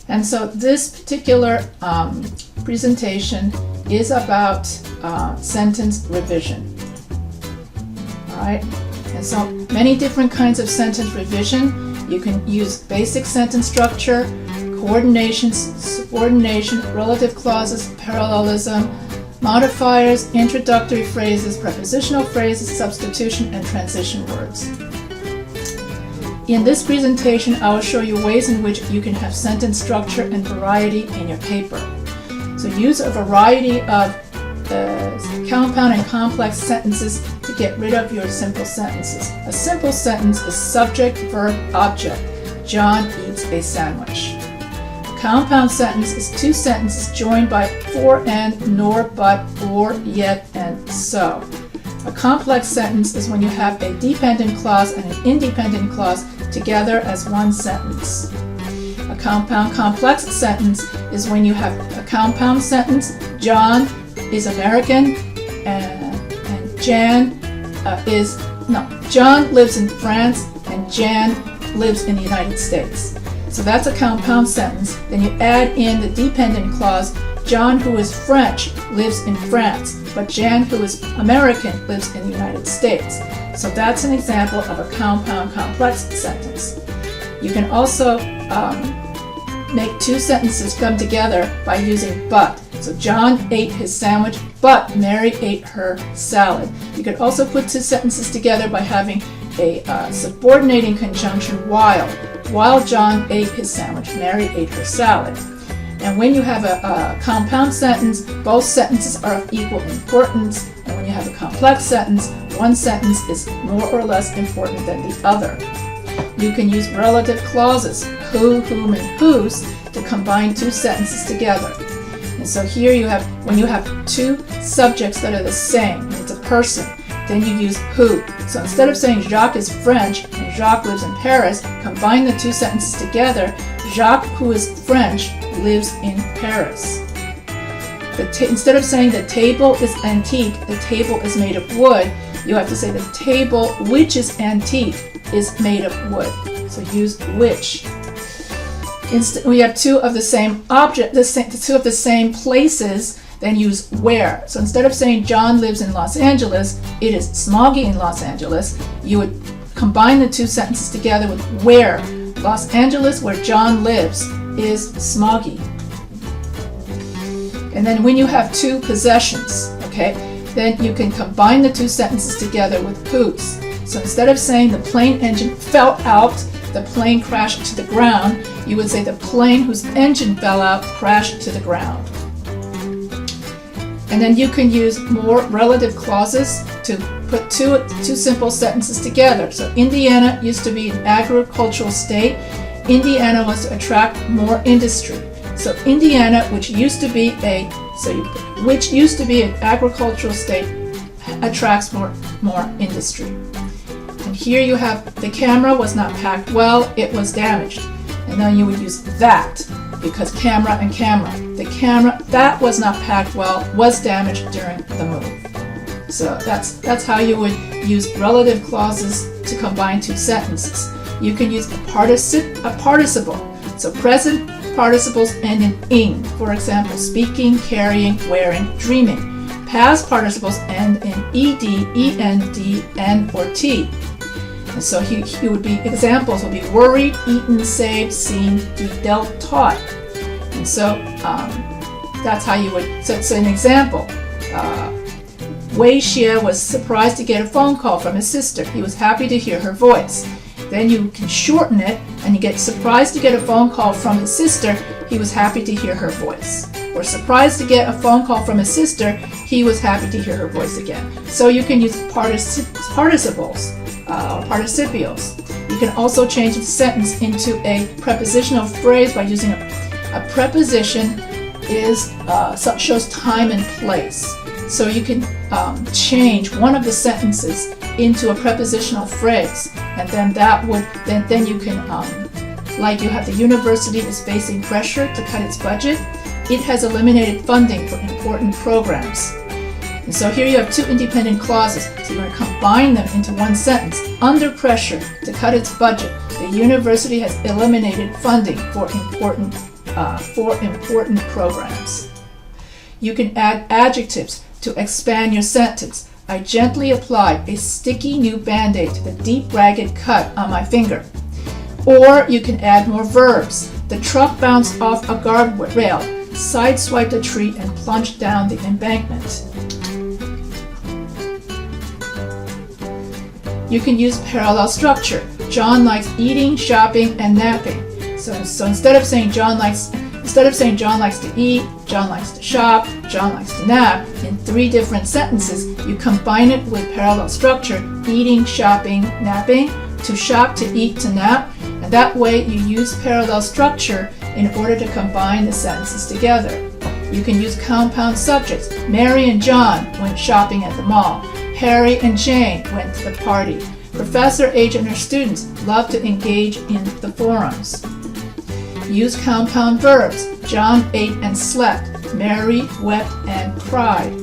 And so this particular presentation is about sentence revision. All right, and so many different kinds of sentence revision. You can use basic sentence structure, coordination, subordination, relative clauses, parallelism, modifiers, introductory phrases, prepositional phrases, substitution, and transition words. In this presentation, I will show you ways in which you can have sentence structure and variety in your paper. So use a variety of compound and complex sentences to get rid of your simple sentences. A simple sentence is subject, verb, object. John eats a sandwich. A compound sentence is two sentences joined by for and, nor, but, or, yet, and so. A complex sentence is when you have a dependent clause and an independent clause together as one sentence. A compound complex sentence is when you have a compound sentence, John is American, and John lives in France and Jan lives in the United States. So that's a compound sentence. Then you add in the dependent clause, John, who is French, lives in France, but Jan, who is American, lives in the United States. So that's an example of a compound complex sentence. You can also make two sentences come together by using but. So John ate his sandwich, but Mary ate her salad. You could also put two sentences together by having a subordinating conjunction while John ate his sandwich, Mary ate her salad. And when you have a compound sentence, both sentences are of equal importance. And when you have a complex sentence, one sentence is more or less important than the other. You can use relative clauses, who, whom, and whose, to combine two sentences together. And so here you have, when you have two subjects that are the same, and it's a person, then you use who. So instead of saying Jacques is French and Jacques lives in Paris, combine the two sentences together. Jacques, who is French, lives in Paris. Instead of saying the table is antique, the table is made of wood, you have to say the table which is antique is made of wood. So use which. We have two of the same object, two of the same places, then use where. So instead of saying John lives in Los Angeles, it is smoggy in Los Angeles. You would combine the two sentences together with where. Los Angeles, where John lives, is smoggy. And then when you have two possessions, okay, then you can combine the two sentences together with whose. So instead of saying the plane engine fell out, the plane crashed to the ground, you would say the plane whose engine fell out crashed to the ground. And then you can use more relative clauses to put two simple sentences together. So Indiana used to be an agricultural state. Indiana was to attract more industry. So Indiana, which used to be an agricultural state, attracts more industry. And here you have the camera was not packed well, it was damaged. And then you would use that, because camera and camera. The camera that was not packed well was damaged during the move. So that's how you would use relative clauses to combine two sentences. You can use a participle. So present participles end in ing. For example, speaking, carrying, wearing, dreaming. Past participles end in ed, end, n, or t. And so examples would be worried, eaten, saved, seen, dealt, taught. And so that's how you would. So an example. Wei Xie was surprised to get a phone call from his sister. He was happy to hear her voice. Then you can shorten it, and you get surprised to get a phone call from his sister. He was happy to hear her voice. Or surprised to get a phone call from his sister. He was happy to hear her voice again. So you can use participles or participials. You can also change the sentence into a prepositional phrase by using a preposition shows time and place. So you can change one of the sentences into a prepositional phrase, and then then you can, like you have the university is facing pressure to cut its budget. It has eliminated funding for important programs. And so here you have two independent clauses. So you're going to combine them into one sentence. Under pressure to cut its budget, the university has eliminated funding for important for important programs. You can add adjectives to expand your sentence. I gently applied a sticky new Band-Aid to the deep ragged cut on my finger. Or you can add more verbs. The truck bounced off a guardrail, sideswiped a tree, and plunged down the embankment. You can use parallel structure. John likes eating, shopping, and napping. So instead of saying John likes to eat, John likes to shop, John likes to nap, in 3 different sentences, you combine it with parallel structure, eating, shopping, napping, to shop, to eat, to nap, and that way you use parallel structure in order to combine the sentences together. You can use compound subjects. Mary and John went shopping at the mall. Harry and Jane went to the party. Professor H and her students love to engage in the forums. Use compound verbs. John ate and slept. Mary wept and cried.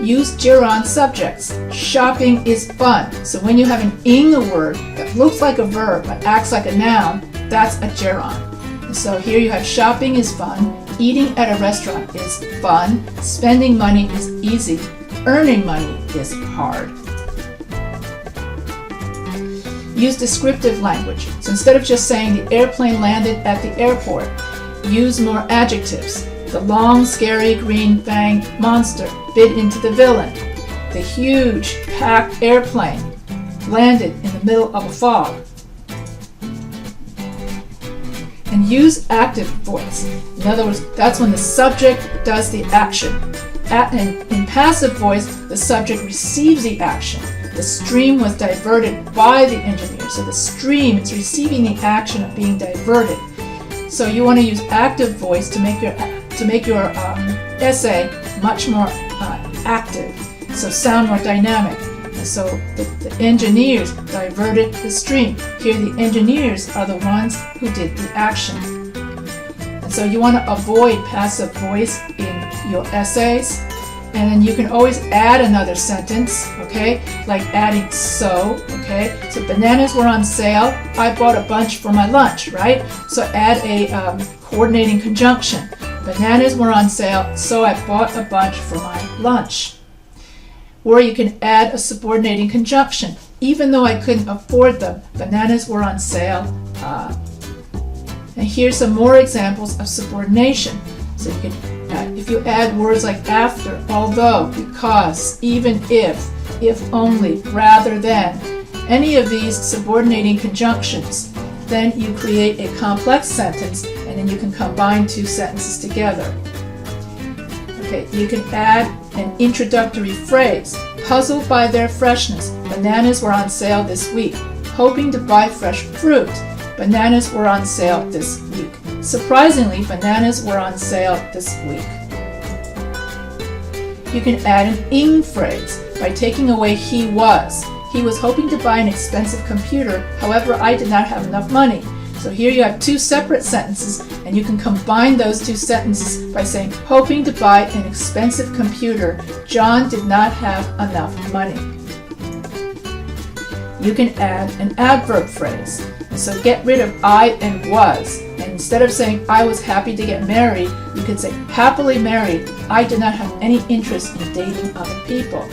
Use geron subjects. Shopping is fun. So when you have an ing word that looks like a verb but acts like a noun, that's a geron. And so here you have shopping is fun, eating at a restaurant is fun, spending money is easy, earning money is hard. Use descriptive language. So instead of just saying the airplane landed at the airport, use more adjectives. The long, scary green fanged monster bit into the villain. The huge, packed airplane landed in the middle of a fog. And use active voice. In other words, that's when the subject does the action. In passive voice, the subject receives the action. The stream was diverted by the engineer. So the stream is receiving the action of being diverted. So you want to use active voice to make your essay much more active. So sound more dynamic. And so the engineers diverted the stream. Here the engineers are the ones who did the action. And so you want to avoid passive voice in your essays. And then you can always add another sentence, okay? Like adding so, okay? So bananas were on sale. I bought a bunch for my lunch, right? So add a coordinating conjunction. Bananas were on sale, so I bought a bunch for my lunch. Or you can add a subordinating conjunction. Even though I couldn't afford them, bananas were on sale. And here's some more examples of subordination. So you can if you add words like after, although, because, even if only, rather than, any of these subordinating conjunctions, then you create a complex sentence and then you can combine 2 sentences together. Okay, you can add an introductory phrase. Puzzled by their freshness, bananas were on sale this week. Hoping to buy fresh fruit, bananas were on sale this week. Surprisingly, bananas were on sale this week. You can add an ing phrase by taking away he was. He was hoping to buy an expensive computer, however, I did not have enough money. So here you have 2 separate sentences, and you can combine those 2 sentences by saying, hoping to buy an expensive computer, John did not have enough money. You can add an adverb phrase. So get rid of I and was. And instead of saying I was happy to get married, you could say happily married. I did not have any interest in dating other people.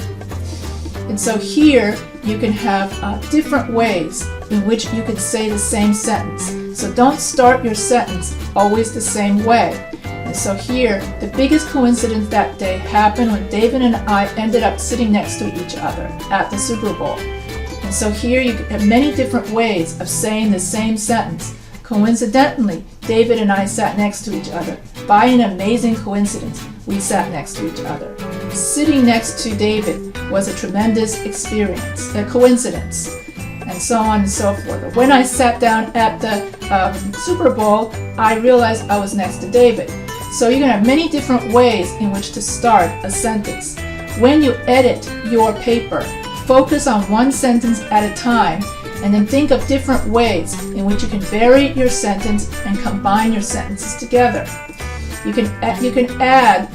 And so here you can have different ways in which you could say the same sentence. So don't start your sentence always the same way. And so here, the biggest coincidence that day happened when David and I ended up sitting next to each other at the Super Bowl. And so here you have many different ways of saying the same sentence. Coincidentally, David and I sat next to each other. By an amazing coincidence, we sat next to each other. Sitting next to David was a tremendous experience, a coincidence, and so on and so forth. When I sat down at the Super Bowl, I realized I was next to David. So you're going to have many different ways in which to start a sentence. When you edit your paper, focus on one sentence at a time, and then think of different ways in which you can vary your sentence and combine your sentences together. You can add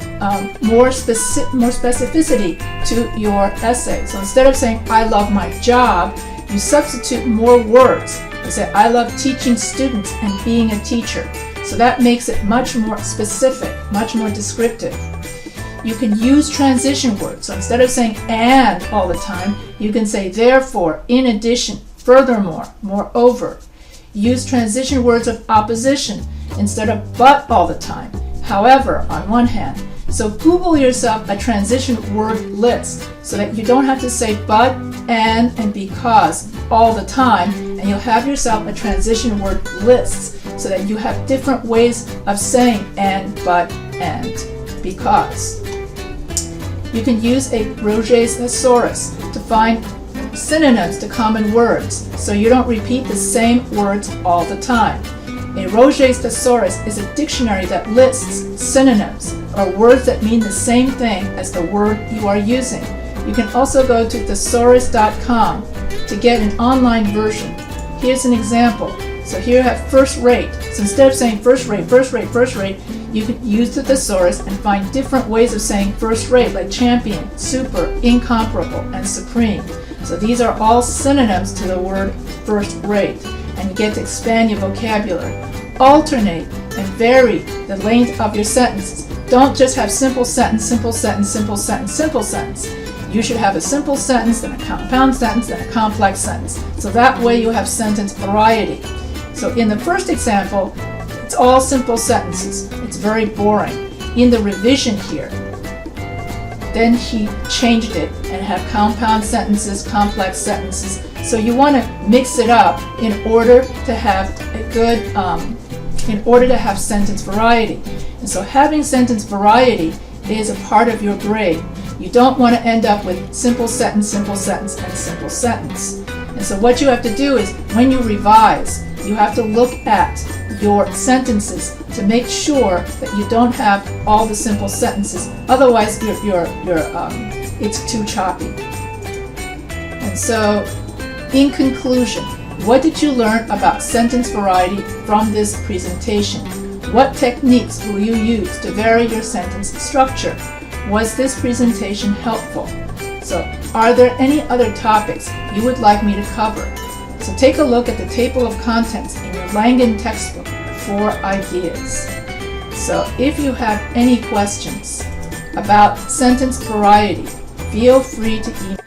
more specificity to your essay. So instead of saying, I love my job, you substitute more words. You say, I love teaching students and being a teacher. So that makes it much more specific, much more descriptive. You can use transition words. So instead of saying and all the time, you can say therefore, in addition, furthermore, moreover. Use transition words of opposition instead of but all the time. However, on one hand. So Google yourself a transition word list so that you don't have to say but, and because all the time, and you'll have yourself a transition word list so that you have different ways of saying and, but, and, because. You can use a Roget's thesaurus to find synonyms to common words so you don't repeat the same words all the time. A Roget's thesaurus is a dictionary that lists synonyms or words that mean the same thing as the word you are using. You can also go to thesaurus.com to get an online version. Here's an example. So here you have first rate. So instead of saying first rate, first rate, first rate, you can use the thesaurus and find different ways of saying first rate, like champion, super, incomparable, and supreme. So these are all synonyms to the word first rate, and you get to expand your vocabulary. Alternate and vary the length of your sentences. Don't just have simple sentence, simple sentence, simple sentence, simple sentence. You should have a simple sentence, then a compound sentence, then a complex sentence. So that way you have sentence variety. So in the first example, it's all simple sentences. It's very boring. In the revision here, then he changed it and have compound sentences, complex sentences. So you want to mix it up in order to have a good, in order to have sentence variety. And so having sentence variety is a part of your grade. You don't want to end up with simple sentence, and simple sentence. And so what you have to do is when you revise, you have to look at your sentences to make sure that you don't have all the simple sentences. Otherwise, it's too choppy. And so, in conclusion, what did you learn about sentence variety from this presentation? What techniques will you use to vary your sentence structure? Was this presentation helpful? So, are there any other topics you would like me to cover? So take a look at the table of contents in your Langen textbook for ideas. So if you have any questions about sentence variety, feel free to email